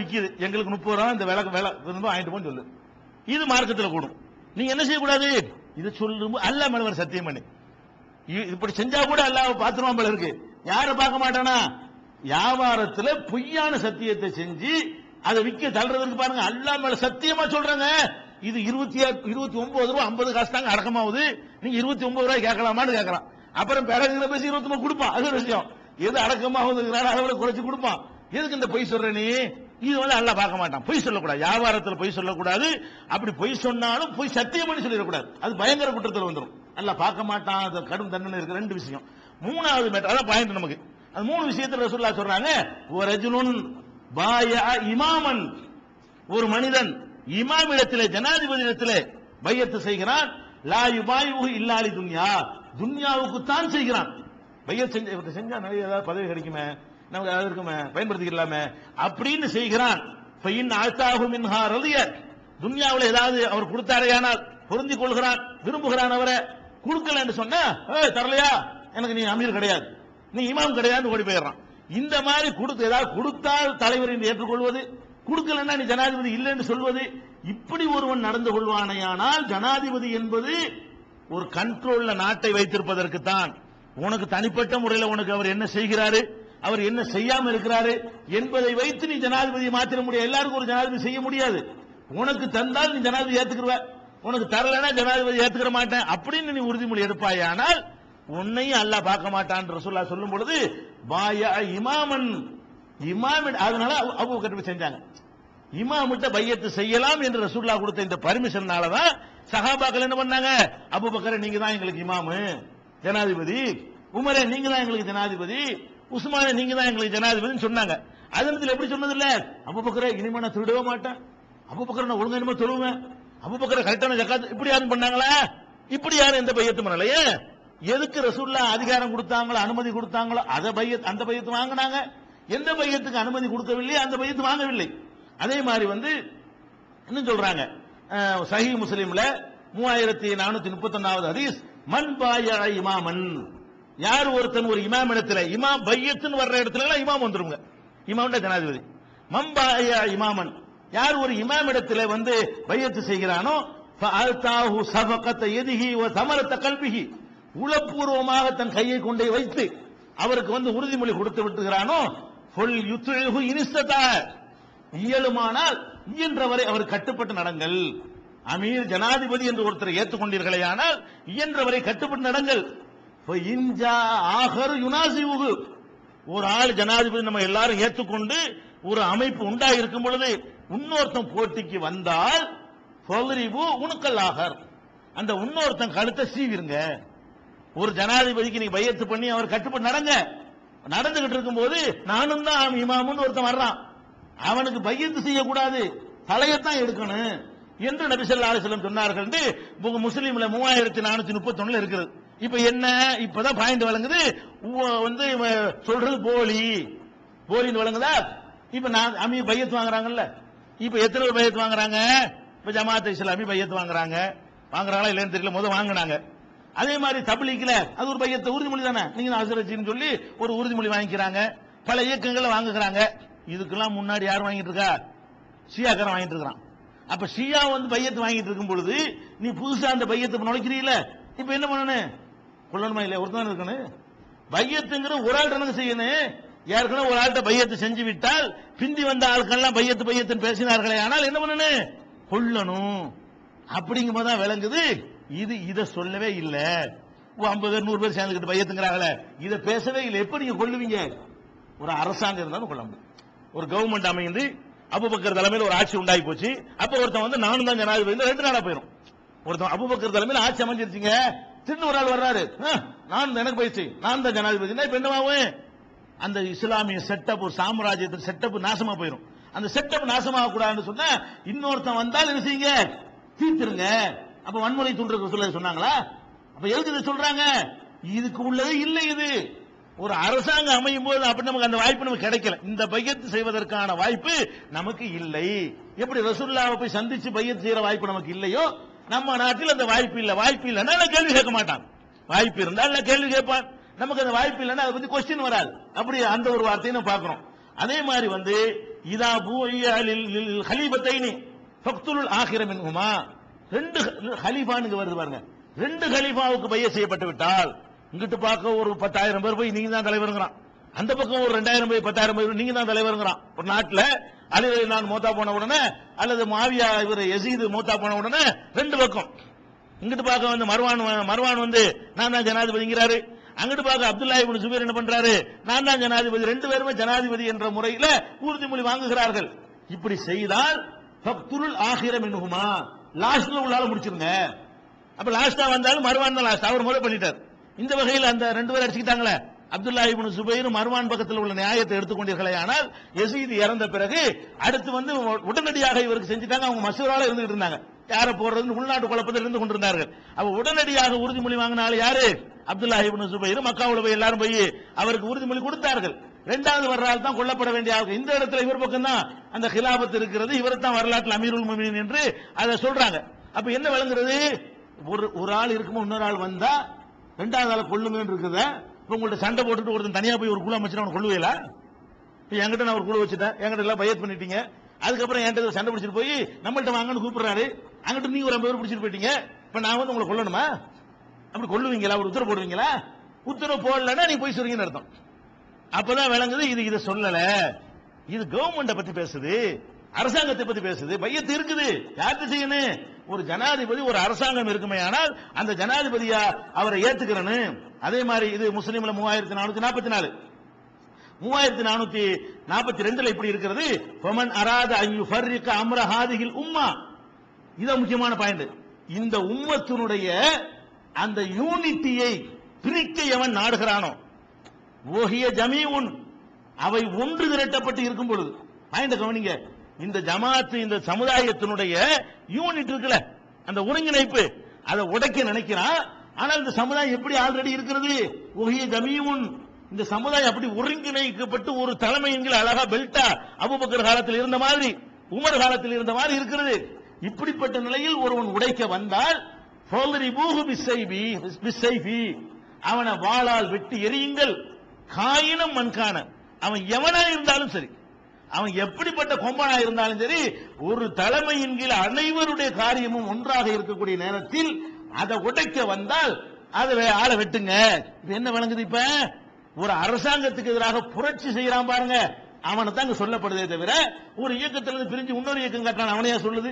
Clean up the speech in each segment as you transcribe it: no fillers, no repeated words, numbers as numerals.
விக்குது, எங்களுக்கு 30 ரூபா இந்த விலை வாங்கிட்டு போன்னு சொல்லு. இது மார்க்கத்தில் கூடும். நீங்க என்ன செய்யக்கூடாது? இது சொல்லும் அல்லாஹ் மேல ஒரு சத்தியம் பண்ணி இப்படி செஞ்சா கூட அல்லாஹ் பாத்துருவான் போல இருக்கு. யார பார்க்க மாட்டானா? வியாபாரத்துல பொய்யான சத்தியத்தை செஞ்சு அதை விற்க தள்ளுறதுக்கு பாருங்க, அல்லாஹ் மேல சத்தியமா சொல்றாங்க. இது 29 ரூபா 50 காசு தாங்க அடக்கமாவுது, நீங்க 29 ரூபாய் கேட்கலாமான்னு கேட்கறான். அப்புறம் பிறகு பேசி 23 கொடுப்பான். அது ஒரு விஷயம். எது அடக்கமாவது அதை விட குறைச்சு கொடுப்பான். எதுக்கு இந்த பொய் சொல்ற நீ? இது அல்லாஹ் பார்க்க மாட்டான். பொய் சொல்லக்கூடாது, வியாபாரத்துல பொய் சொல்லக்கூடாது. அப்படி பொய் சொன்னாலும் பொய் சத்தியம் பண்ணி சொல்லிடக்கூடாது, அது பயங்கர குற்றத்தில் வந்துடும். அல்லாஹ் பார்க்க மாட்டான். அது கடும் தண்டனை இருக்கு. 2 விஷயம். 3வது மேட்டர், அதான் பாயிண்ட் நமக்கு. அது 3 விஷயத்துல ரசூலுல்லாஹ் சொல்றாங்க. ரஜுலுன் பாயா இமாமன், ஒரு மனிதன் இமாமிடத்திலே ஜனாதிபதியிடத்திலே பையத்து செய்கிறான். லா யுபாயுஹு இல்லா லி துன்யா, துன்யாவுக்கு தான் செய்கிறான். பையத் செஞ்சா நிறைய ஏதாவது பதவி கிடைக்குமே, நமக்கு ஏதாவது இருக்குமே, பயன்படுத்திக்கலாமே அப்படின்னு செய்கிறான். ஃபைன் ஆத்தாஹு மின்ஹா ரலிய, துன்யாவில் ஏதாவது அவர் கொடுத்தாரையானால் பொருந்திக் கொள்கிறான், விரும்புகிறான். அவரை கொடுக்கல என்று சொன்னா, தரலையா எனக்கு நீ அமீர் கிடையாது, நீ இமாம் கிடையாது, ஓடி போயிடுறான். இந்த மாதிரி கொடுத்து ஏதாவது கொடுத்தால் தலைவர் என்று ஏற்றுக்கொள்வது, கொடுக்கலன்னா நீ ஜனாதிபதி இல்லை என்று சொல்வது, இப்படி ஒருவன் நடந்து கொள்வானையானால் ஜனாதிபதி என்பது ஒரு கண்ட்ரோல்ல நாட்டை வைத்திருப்பதற்கு தான். உனக்கு தனிப்பட்ட முறையில் உனக்கு அவர் என்ன செய்கிறாரு, அவர் என்ன செய்யாம இருக்கிறாரு என்பதை வைத்து நீ ஜனாதிபதியை மாற்ற முடியாது. எல்லாருக்கும் ஒரு ஜனாதிபதி செய்ய முடியாது. உனக்கு தந்தால் நீ ஜனாதிபதி ஏத்துக்கிற, உனக்கு தரலன்னா ஜனாதிபதி ஏத்துக்கிற மாட்டேன் அப்படின்னு நீ உறுதிமொழி எடுப்பாயானால் உன்னையும் அல்லாஹ் பார்க்க மாட்டான். ரசூலுல்லாஹ் சொல்லும் பொழுது பாயா இமாமன், இமாம். அதனால அபூபக்கர் செஞ்சாங்க. இமாமிட்ட பையத்து செய்யலாம் என்று ரசூலுல்லாஹ் கொடுத்த இந்த பர்மிஷன்னாலதான் சஹாபாக்கள் என்ன பண்ணாங்க? அபூபக்கர் நீங்க தான் எங்களுக்கு இமாமு ஜனாதிபதி, உமரே நீங்க தான் எங்களுக்கு ஜனாதிபதி, உஸ்மானே நீங்க தான் எங்களுக்கு ஜனாதிபதினு சொன்னாங்க. அதனத்துல எப்படி சொன்னது இல்ல, அபூபக்கரை இனிமே நான் திருடவே மாட்டேன், அபூபக்கரை நான் ஒழுங்கா இனிமே தொழுவேன், அபூபக்கரை கரெக்டான ஜகாத், இப்படி யாரும் பண்ணாங்களா? இப்படி யாரும் எந்த பையத்து பண்ணலையே. எதுக்கு ரசூலுல்லாஹ் அதிகாரம் கொடுத்தாங்களோ, அனுமதி கொடுத்தாங்களோ அந்த பையத்து வாங்கினாங்க. எந்த பையத்துக்கு அனுமதி கொடுக்கவில்லை அந்த பையத்து வாங்கவில்லை. அதே மாதிரி இன்னும் சொல்றாங்க, சஹீஹ் முஸ்லிம்ல 3431வது ஹதீஸ், மன் பாயா இமாமன், யார் ஒருத்தன் ஒரு இமாம் இடத்துல, இமாம் பையத்துன்னு வர்ற இடத்துல இமாம் வந்துருங்க, இமாம்ட ஜனாதிபதி. மன் பாயா இமாமன், யார் ஒரு இமாம் இடத்துல பையத்து செய்கிறானோ, ஃபஅல்தாஹு சஃபகத யதிஹி வ தமரத கல்பிஹி, உளப்பூர்வமாக தன் கையை கொண்டே வைத்து அவருக்கு உறுதிமொழி கொடுத்து விட்டுகிறானோ, ஃபல் யுத்இஹு இன்ஸ்ததா, இயலுமானால் இயன்றவரை அவர் கட்டுப்பட்டு நடங்கள். அமீர் ஜனாதிபதி என்று ஒருத்தரை ஏற்றுக்கொண்டீர்களே ஆனால் இயன்றவரை கட்டுப்பட்டு நடங்கள். இன்ஜா ஆகர் யுனாசிவுகு, ஒரு ஆள் ஜனாதிபதி நம்ம எல்லாரும் ஏற்றுக்கொண்டு ஒரு அமைப்பு உண்டாகி இருக்கும் பொழுது இன்னொருத்தன் போட்டிக்கு வந்தால் ஃபலரிபு உனக்கல் ஆகர், அந்த இன்னொருத்தன் கழுத்தை சீவிருங்க. ஒரு ஜனாதிபதிக்கு நீ பையத்து பண்ணி அவர் கட்டுப்பட்டு நடங்க. நடந்துகிட்டு இருக்கும் போது நானும் தான் இமாமுன்னு ஒருத்தன் வர்றான், அவனுக்கு பையத்து செய்யக்கூடாது, தலையத்தான் எடுக்கணும் என்று நபி ஸல்லல்லாஹு அலைஹி வஸல்லம் சொன்னார்கள். முஸ்லிம்ல 3431 இருக்கிறது. இப்ப என்ன, இப்பதான் பாயிண்ட் வழங்குது. சொல்றது போலின்னு வழங்குதா? இப்ப நான் அமீ பையத்து வாங்குறாங்கல்ல, இப்ப எத்தனை பேர் பையத்து வாங்குறாங்க? இப்ப ஜமாத் இஸ்லாமி பையத்து வாங்குறாங்களா இல்லைன்னு தெரியல, முதல் வாங்கினாங்க. அதே மாதிரி தப்லீக்ல அது ஒரு பையத்து உறுதிமொழி தானே, நீங்க அசரச்சின்னு சொல்லி ஒரு உறுதிமொழி வாங்கிக்கிறாங்க. பல இயக்கங்களை வாங்குகிறாங்க. இதுக்கெல்லாம் முன்னாடி யார் வாங்கிட்டு இருக்கா? ஷியாக்காரன் வாங்கிட்டு இருக்கான். அப்ப ஷியா பையத்து வாங்கிட்டு இருக்கும் பொழுது நீ புதுசா அந்த பையத்தை நுழைக்கிறீல, இப்ப என்ன பண்ணணும்? கொள்ளணுமா இல்லையா? ஒருத்தன் இருக்கணும். பையத்துங்கிற ஒரு ஆள் என்ன செய்யணும்? யாருக்கெல்லாம் ஒரு ஆள்கிட்ட பையத்து செஞ்சு விட்டால் பிந்தி வந்த ஆட்கள்லாம் பையத்துன்னு பேசினார்களே, ஆனால் என்ன பண்ணணும்? கொள்ளணும். அப்படிங்கும் போதுதான் விளங்குது. இத சொல்லவே இல்லை. 50 பேர் 100 பேர் சேர்ந்துக்கிட்டு பையத்துங்கிறாங்களே, இதை பேசவே இல்லை. எப்படி நீங்க கொள்ளுவீங்க? ஒரு அரசாங்கம் இருந்தாலும் கொள்ள முடியும். ஒரு கவர்மெண்ட் அமைந்து அபூபக்கர் தலைமையில் ஒரு ஆட்சி உண்டாகி போச்சு. அப்ப ஒருத்தன் நானும் தான் ஜனாதிபதி, 2 நாளா போயிடும். ஒருத்தன் அபூபக்கர் தலைமையில் ஆட்சி அமைஞ்சிருச்சுங்க, திரும்ப ஒரு ஆள் வர்றாரு, நான் எனக்கு போயிடுச்சு, நான் தான் ஜனாதிபதி, இப்ப என்னவாகும்? அந்த இஸ்லாமிய செட்டப், ஒரு சாம்ராஜ்யத்தின் செட்டப் நாசமா போயிடும். அந்த செட்டப் நாசமாக கூடாதுன்னு சொன்னா இன்னொருத்தன் வந்தால் என்ன செய்யுங்க? தீர்த்துருங்க. அப்ப வன்முறை தூண்டுறது சொன்னாங்களா? அப்ப எதுக்கு இதை சொல்றாங்க? இதுக்கு உள்ளது இல்லை. இது ஒரு அரசாங்கம் அமையும் போது அப்படி நமக்கு அந்த வாய்ப்பு நமக்கு கிடைக்கல. இந்த பையத்து செய்வதற்கான வாய்ப்பு நமக்கு இல்லை. எப்படி ரசூலுல்லாஹ்வை போய் சந்திச்சு பையத்து செய்யற வாய்ப்பு நமக்கு இல்லையோ, நம்ம நாட்டில் அந்த வாய்ப்பு இல்லை. வாய்ப்பு இல்லைன்னா கேள்வி கேட்க மாட்டான். வாய்ப்பு இருந்தால் கேள்வி கேட்பான். நமக்கு அந்த வாய்ப்பு இல்லைன்னா அதை பத்தி கொஸ்டின் வராது. அப்படி அந்த ஒரு வார்த்தையை நம்ம பார்க்கிறோம். அதே மாதிரி இதா பூய்ய லில் ஹலீபத்தைனி ஃபக்துல் ஆகிர மின்ஹுமா, ரெண்டு ஹலீஃபான்னு வருது பாருங்க, ரெண்டு ஹலீஃபாவுக்கு பைய செய்யப்பட்டு விட்டால், இங்கிட்டு பார்க்க ஒரு 10,000 பேர் போய் நீங்க தான் தலைவருங்கிறான், அந்த பக்கம் ஒரு 2,000 பேர் 10,000 பேர் நீங்க தான் தலைவருங்கிறான். ஒரு நாட்டில் அலி நான் மூத்தா போன உடனே அல்லது மாவியா இவர் யசீது மூத்தா போன உடனே ரெண்டு பக்கம், இங்கிட்டு பார்க்க வந்து மர்வான் வந்து நான் தான் ஜனாதிபதிங்கிறாரு, அங்கிட்டு பார்க்க அப்துல்லா இப்னு சுபைர் என்ன பண்றாரு, நான் தான் ஜனாதிபதி, ரெண்டு பேருமே ஜனாதிபதி என்ற முறையில் உறுதிமொழி வாங்குகிறார்கள். இப்படி செய்தால் ஃபக்துல் ஆகிர மின்ஹுமா, லாஸ்ட்ல உள்ளால முடிச்சிருங்க. அப்ப லாஸ்டா வந்தாலும் மர்வான் தான் லாஸ்ட், அவர் முறை பண்ணிட்டார். இந்த வகையில் அந்த ரெண்டு பேரும் அடிச்சுக்கிட்டாங்களே, அப்துல்லா இப்னு சுபைர் மர்வான் பக்கத்தில் உள்ள நியாயத்தை எடுத்துக்கொண்டீர்களே, ஆனால் யசீத் இறந்த பிறகு அடுத்து வந்து உடனடியாக இவருக்கு செஞ்சுட்டாங்க. அவங்க மசூரால இருந்துகிட்டு இருந்தாங்க, யாரை போடுறது உள்நாட்டு குழப்பத்தில் இருந்து கொண்டிருந்தார்கள். அப்ப உடனடியாக உறுதிமொழி வாங்கினாலும் யாரு, அப்துல்லா இப்னு சுபைர். மக்காவுல போய் எல்லாரும் போய் அவருக்கு உறுதிமொழி கொடுத்தார்கள். இரண்டாவது வர்றால் தான் கொல்லப்பட வேண்டிய ஆள். இந்த இடத்துல இவர் பக்கம் தான் அந்த கிலாபத் இருக்கிறது, இவர் தான் வரலாற்றில் அமீருல் முஃமினீன் என்று அதை சொல்றாங்க. அப்ப என்ன விளங்குறது, ஒரு ஆள் இருக்குமோ இன்னொரு ஆள் வந்தா ரெண்டாவது ஆளை கொள்ளுங்க இருக்குத. இப்ப உங்கள்ட்ட சண்டை போட்டுட்டு ஒருத்தன் தனியா போய் ஒரு குழு அமைச்சு அவனை கொள்ளுவீங்களா? இப்ப என்கிட்ட நான் ஒரு குழு வச்சுட்டேன், என்கிட்ட எல்லாம் பையத் பண்ணிட்டீங்க, அதுக்கப்புறம் என்கிட்ட சண்டை பிடிச்சிட்டு போய் நம்மள்ட்ட வாங்கன்னு கூப்பிடுறாரு, அங்கிட்ட நீங்க ஒரு 50 பேர் பிடிச்சிட்டு போயிட்டீங்க, இப்ப நான் வந்து உங்களை கொல்லணுமா? அப்படி கொள்ளுவீங்களா? ஒரு உத்தரவு போடுவீங்களா? உத்தரவு போடலன்னா நீ போய் சொல்றீங்கன்னு அர்த்தம். அப்பதான் விளங்குது இது இதை சொல்லல, இது கவர்மெண்ட பத்தி பேசுது, அரசாங்கத்தை பத்தி பேசுது. பையத்து இருக்குது, யாருக்கு செய்யணும்? ஒரு ஜனாதிபதி ஒரு அரசாங்கம் இருக்குமே, ஆனால் அந்த ஜனாதிபதியா அவரை ஏத்துக்கிறேன்னு. அதே மாதிரி இது முஸ்லீம்ல 3444 3442 இப்படி இருக்கிறது. ஃபமன் அராத அன் யுஃபர்ரிக அம்ர ஹாதிஹில் உம்மா, இது முக்கியமான பாயிண்ட். இந்த உம்மத்தினுடைய அந்த யூனிட்டியை பிரிக்க எவன் நாடுகிறானோ, ஓஹிய ஜமீஉன், அவை ஒன்று திரட்டப்பட்டு இருக்கும் பொழுது, பாயிண்ட் கவனிங்க, இந்த ஜமாத் இந்த சமுதாயத்தினுடைய யூனிட் இருக்குல்ல, அந்த ஒருங்கிணைப்பு, அதை உடைக்க நினைக்கிறான். ஆனால் இந்த சமுதாயம் எப்படி ஆல்ரெடி இருக்கிறது, ஓஹிய ஜமீஉன், இந்த சமுதாயம் அப்படி ஒருங்கிணைக்கப்பட்டு ஒரு தலைமையின் கீழ் அழகா பெல்ட்டா அபூபக்கர் காலத்தில் இருந்த மாதிரி, உமர் காலத்தில் இருந்த மாதிரி இருக்கிறது. இப்படிப்பட்ட நிலையில் ஒருவன் உடைக்க வந்தால் அவனை வாளால் வெட்டி எரியுங்கள், காயினம் மண்கான, அவன் எவனா இருந்தாலும் சரி, அவன் எப்படிப்பட்ட கொம்பனா இருந்தாலும் சரி, ஒரு தலைமையின் கீழ் அனைவருடைய காரியமும் ஒன்றாக இருக்கக்கூடிய நேரத்தில் அதை உடைக்க வந்தால் அதை ஆளை வெட்டுங்க. என்ன விளங்குது? இப்ப ஒரு அரசாங்கத்துக்கு எதிராக புரட்சி செய்யறான் பாருங்க, அவனை தான் சொல்லப்படுதே தவிர ஒரு இயக்கத்திலிருந்து பிரிஞ்சு இன்னொரு இயக்கம் கட்டான அவனையா சொல்லுது?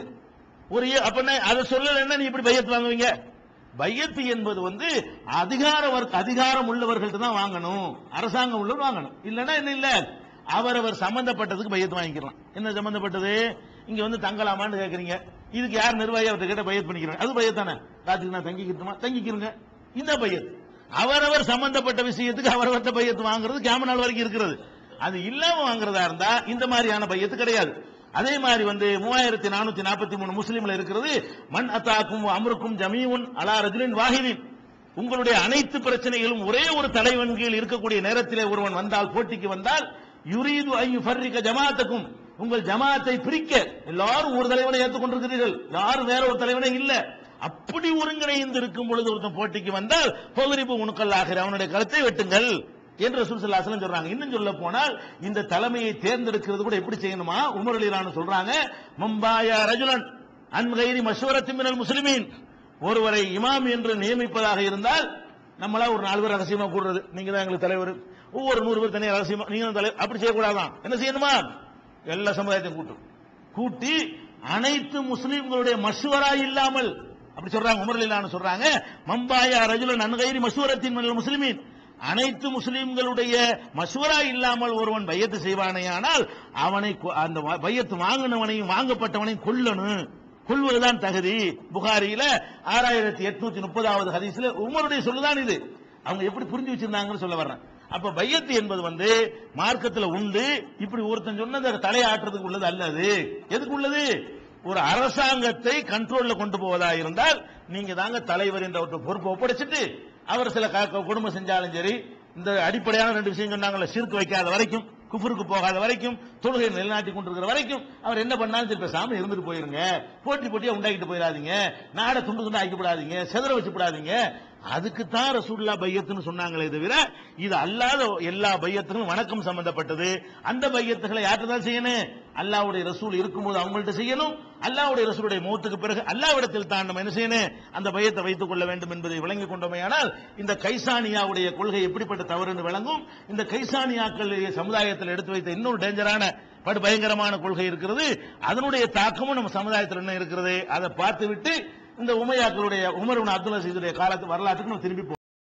ஒரு அப்ப அதை சொல்லலன்னா நீ இப்படி பையத்து வாங்குவீங்க? பையத்து என்பது வந்து அதிகாரம் உள்ளவர்கள்ட்ட தான் வாங்கணும், அரசாங்கம் உள்ளவர் வாங்கணும். இல்லன்னா என்ன இல்ல, அவரவர் சம்பந்தப்பட்டதுக்கு பையத்து வாங்கிக்கலாம். என்ன சம்பந்தப்பட்டது? இங்க வந்து தங்கலாமான்னு கேக்குறீங்க, இதுக்கு யார் நிர்வாகி அவர்கிட்ட கேட்ட பையத் பண்ணிக்கிறேன், அது பையத்தானே. ராத்திரி நான் தங்கிக்கிட்டுமா? தங்கிக்கிறங்க, இந்த பையத். அவரவர் சம்பந்தப்பட்ட விஷயத்துக்கு அவரவர்கிட்ட பையத்து வாங்குறது கியாம நாள் வரைக்கும் இருக்கிறது. அது இல்லாம வாங்குறதா இருந்தா இந்த மாதிரியான பையத்து கிடையாது. அதே மாதிரி வந்து 3443 முஸ்லீம்ல இருக்கிறது, மன் அத்தாக்கும் அம்ருக்கும் ஜமீஉன் அலா ரஜுலின் வாஹிதின், உங்களுடைய அனைத்து பிரச்சனைகளும் ஒரே ஒரு தலைவன் கீழ் இருக்கக்கூடிய நேரத்திலே ஒருவன் வந்தால், போட்டிக்கு வந்தால், யுரீது ஐ யுஃபர்ரிக ஜமாஅத்தக்கும், உங்கள் ஜமாத்தை பிரிக்க, எல்லாரும் ஒரு தலைவனை ஏற்றுக்கொண்டிருக்கிறீர்கள், யாரும் வேற ஒரு தலைவனே இல்ல, அப்படி ஒருங்கிணைந்து இருக்கும் பொழுது ஒருத்தன் போட்டிக்கு வந்தால் பௌரிபு உனக்கல்லாகிற, அவனுடைய கழுத்தை வெட்டுங்கள் என்று ரசூல் ஸல்லல்லாஹு அலைஹி வஸல்லம் சொல்றாங்க. இன்னும் சொல்ல போனால் இந்த தலைமையை தேர்ந்தெடுக்கிறது கூட எப்படி செய்யணுமா, உமர் ரலியல்லாஹு அன்ஹு சொல்றாங்க, மம்பாயா ரஜுலன் அன் கைரி மஷ்வரத்தின் மினல் முஸ்லிமீன், ஒருவரை இமாம் என்று நியமிப்பதாக இருந்தால், நம்மளா ஒரு 4 பேர் ரகசியமா கூடுறது, நீங்க தான் எங்களுக்கு தலைவர், ஒவ்வொரு 100 பேர் தனியாக ரகசியமா நீங்க தான் தலைவர், அப்படி செய்யக்கூடாதான். என்ன செய்யணுமா, எல்லா சமுதாயத்தையும் கூட்டி அனைத்து முஸ்லிம்களுடைய மஷ்வரா இல்லாமல், அப்படி சொல்றாங்க உமர் ரலியல்லாஹு அன்ஹு சொல்றாங்க, மம்பாயா ரஜுலன் அன் கைரி மஷ்வரத்தின் மினல் முஸ்லிமீன், அனைத்து முஸ்லிம்களுடைய மஷ்வரா இல்லாமல் ஒருவன் பையத்து செய்வானேயானால் அவனை, அந்த பையத்து வாங்கினவனையும் வாங்கப்பட்டவனையும் கொல்லணும், கொள்வதுதான் தகுதி. புகாரியில 6830வது ஹதீஸ்ல உமருடைய சொல்லுதான் இது. அவங்க எப்படி புரிஞ்சு வச்சிருந்தாங்கன்னு சொல்ல வர்றேன். அப்ப பையத்து என்பது வந்து மார்க்கத்தில் உண்டு. இப்படி ஒருத்தன் சொன்ன தலையாட்டுறதுக்கு உள்ளது அல்லது, எதுக்கு உள்ளது? ஒரு அரசாங்கத்தை கண்ட்ரோல்ல கொண்டு போவதா இருந்தால் நீங்க தாங்க தலைவர் என்ற ஒரு பொறுப்பை ஒப்படைச்சிட்டு, அவர் சில குடும்பம் செஞ்சாலும் சரி, இந்த அடிப்படையான 2 விஷயம் சொன்னாங்கல்ல, ஷிர்க் வைக்காத வரைக்கும், குஃபருக்கு போகாத வரைக்கும், தொழுகை நிலைநாட்டி கொண்டிருக்கிற வரைக்கும் அவர் என்ன பண்ணாலும் சரி பேசாம இருந்துட்டு போயிருங்க, போட்டியா உண்டாக்கிட்டு போயிடாதீங்க, நாடை துண்டு துண்டு ஆக்கிவிடாதீங்க, செதற வச்சு விடாதீங்க, அதுக்கு தான் ரசூலுல்லாஹ் பையத்துன்னு சொன்னாங்களே தவிர இது அல்லாத எல்லா பையத்துகளும் வணக்கம் சம்பந்தப்பட்டது. அந்த பையத்துகளை யார்கிட்ட தான் செய்யணும்? அல்லாஹ்வுடைய ரசூல் இருக்கும்போது அவங்கள்ட்ட செய்யணும். அல்லாஹ்வுடைய ரசூலுடைய மௌத்துக்கு பிறகு அல்லாஹ்விடத்தில் தான் நம்ம என்ன செய்யணும்? அந்த பையத்தை வைத்துக் கொள்ள வேண்டும் என்பதை விளங்கிக் கொண்டோமேயானால் இந்த கைசானியாவுடைய கொள்கை எப்படிப்பட்ட தவறு என்று விளங்கும். இந்த கைசானியாக்கள் சமுதாயத்தில் எடுத்து வைத்த இன்னொரு டேஞ்சரான பயங்கரமான கொள்கை இருக்கிறது. அதனுடைய தாக்கமும் நம்ம சமுதாயத்தில் என்ன இருக்கிறது அதை பார்த்து விட்டு இந்த உமையாக்களுடைய உமர் இப்னு அப்துல் அசீஸுடைய காலத்து வரலாற்றுக்கு நம்ம திரும்பி